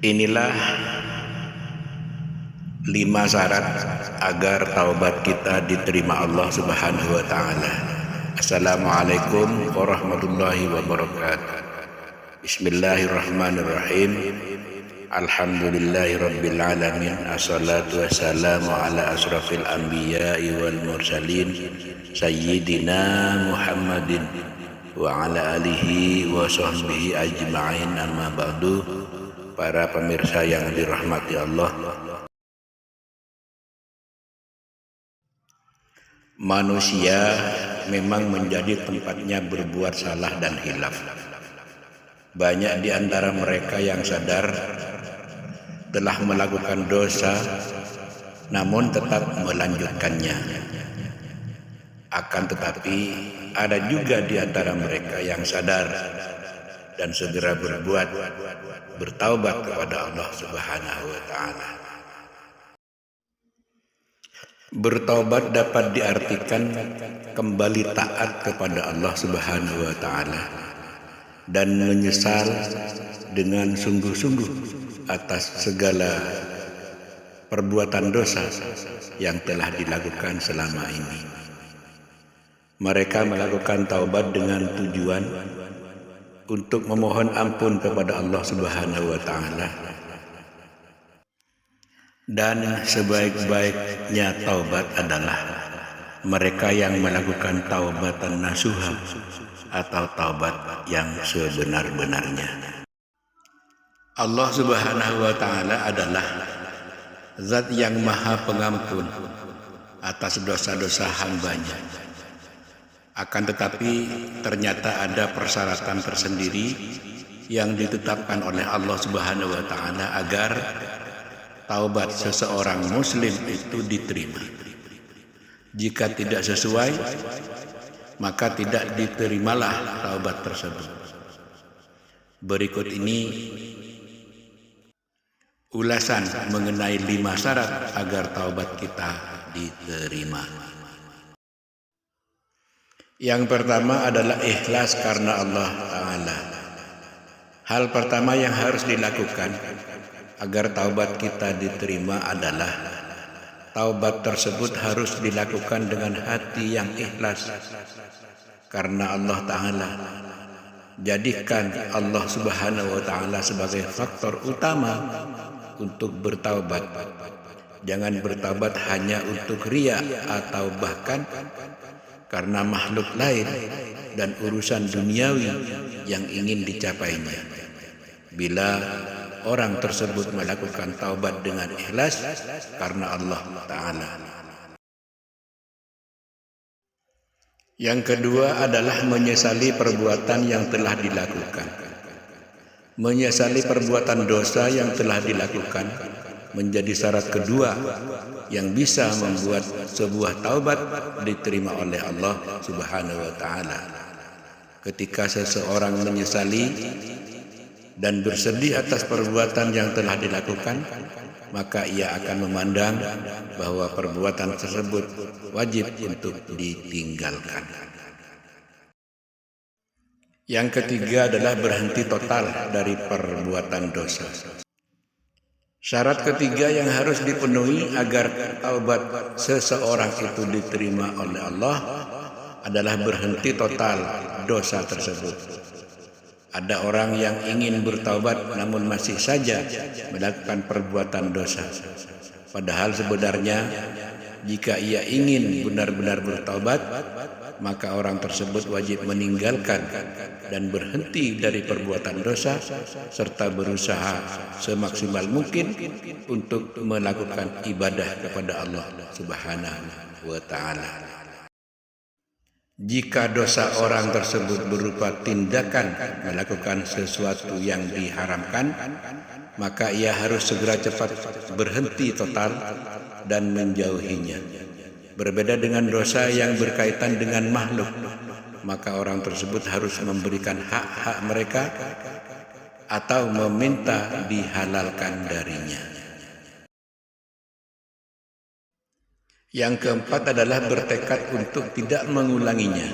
Inilah 5 syarat agar taubat kita diterima Allah Subhanahu wa taala. Assalamualaikum warahmatullahi wabarakatuh. Bismillahirrahmanirrahim. Alhamdulillahirabbil alamin. Assalatu wassalamu ala asrafil anbiya'i wal mursalin sayyidina Muhammadin wa ala alihi wa sahbihi ajma'in. Amma ba'du. Para pemirsa yang dirahmati Allah, manusia memang menjadi tempatnya berbuat salah dan hilaf. Banyak di antara mereka yang sadar telah melakukan dosa namun tetap melanjutkannya. Akan tetapi ada juga di antara mereka yang sadar dan segera bertaubat kepada Allah Subhanahu wa taala. Bertaubat dapat diartikan kembali taat kepada Allah Subhanahu wa taala dan menyesal dengan sungguh-sungguh atas segala perbuatan dosa yang telah dilakukan selama ini. Mereka melakukan taubat dengan tujuan untuk memohon ampun kepada Allah Subhanahu wa taala. Dan sebaik-baiknya taubat adalah mereka yang melakukan taubatan nasuha atau taubat yang sebenar-benarnya. Allah Subhanahu wa taala adalah Zat yang Maha Pengampun atas dosa-dosa hambanya. Akan tetapi ternyata ada persyaratan tersendiri yang ditetapkan oleh Allah Subhanahu wa taala agar taubat seseorang muslim itu diterima. Jika tidak sesuai, maka tidak diterimalah taubat tersebut. Berikut ini ulasan mengenai 5 syarat agar taubat kita diterima. Yang pertama adalah ikhlas karena Allah Ta'ala. Hal pertama yang harus dilakukan agar taubat kita diterima adalah taubat tersebut harus dilakukan dengan hati yang ikhlas karena Allah Ta'ala. Jadikan Allah Subhanahu wa taala sebagai faktor utama untuk bertaubat. Jangan bertaubat hanya untuk riya atau bahkan karena makhluk lain dan urusan duniawi yang ingin dicapainya. Bila orang tersebut melakukan taubat dengan ikhlas karena Allah Ta'ala. Yang kedua adalah menyesali perbuatan yang telah dilakukan. Menyesali perbuatan dosa yang telah dilakukan menjadi syarat kedua yang bisa membuat sebuah taubat diterima oleh Allah Subhanahu wa taala. Ketika seseorang menyesali dan bersedih atas perbuatan yang telah dilakukan, maka ia akan memandang bahwa perbuatan tersebut wajib untuk ditinggalkan. Yang ketiga adalah berhenti total dari perbuatan dosa. Syarat ketiga yang harus dipenuhi agar taubat seseorang itu diterima oleh Allah adalah berhenti total dosa tersebut. Ada orang yang ingin bertaubat namun masih saja melakukan perbuatan dosa. Padahal sebenarnya jika ia ingin benar-benar bertaubat, maka orang tersebut wajib meninggalkan dan berhenti dari perbuatan dosa serta berusaha semaksimal mungkin untuk melakukan ibadah kepada Allah Subhanahu wa taala. Jika dosa orang tersebut berupa tindakan melakukan sesuatu yang diharamkan, maka ia harus segera cepat berhenti total dan menjauhinya. Berbeda dengan dosa yang berkaitan dengan makhluk, maka orang tersebut harus memberikan hak-hak mereka atau meminta dihalalkan darinya. Yang keempat adalah bertekad untuk tidak mengulanginya.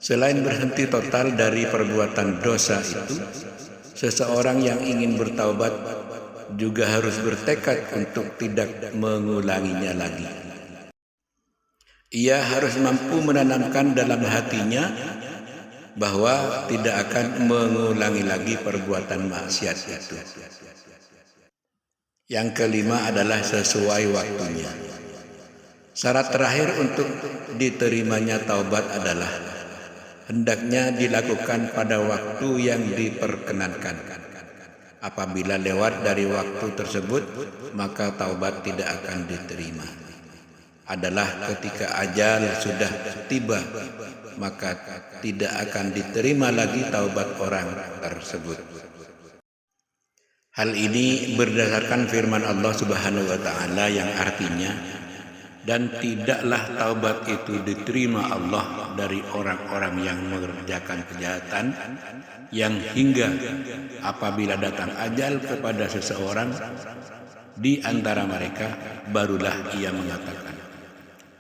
Selain berhenti total dari perbuatan dosa itu, seseorang yang ingin bertaubat juga harus bertekad untuk tidak mengulanginya lagi. Ia harus mampu menanamkan dalam hatinya bahwa tidak akan mengulangi lagi perbuatan maksiat itu. Yang kelima adalah sesuai waktunya. Syarat terakhir untuk diterimanya taubat adalah hendaknya dilakukan pada waktu yang diperkenankan. Apabila lewat dari waktu tersebut, maka taubat tidak akan diterima. Adalah ketika ajal sudah tiba, maka tidak akan diterima lagi taubat orang tersebut. Hal ini berdasarkan firman Allah Subhanahu wa taala yang artinya, dan tidaklah taubat itu diterima Allah dari orang-orang yang mengerjakan kejahatan yang hingga apabila datang ajal kepada seseorang di antara mereka, barulah ia mengatakan,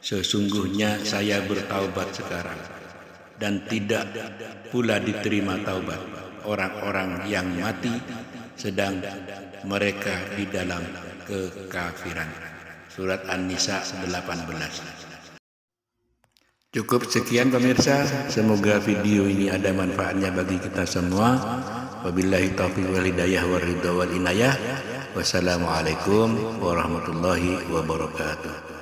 sesungguhnya saya bertaubat sekarang, dan tidak pula diterima taubat orang-orang yang mati sedang mereka di dalam kekafiran. Surat An-Nisa 18. Cukup sekian pemirsa, semoga video ini ada manfaatnya bagi kita semua. Wabillahi taufiq wal hidayah wal ridha wal inayah. Wassalamualaikum warahmatullahi wabarakatuh.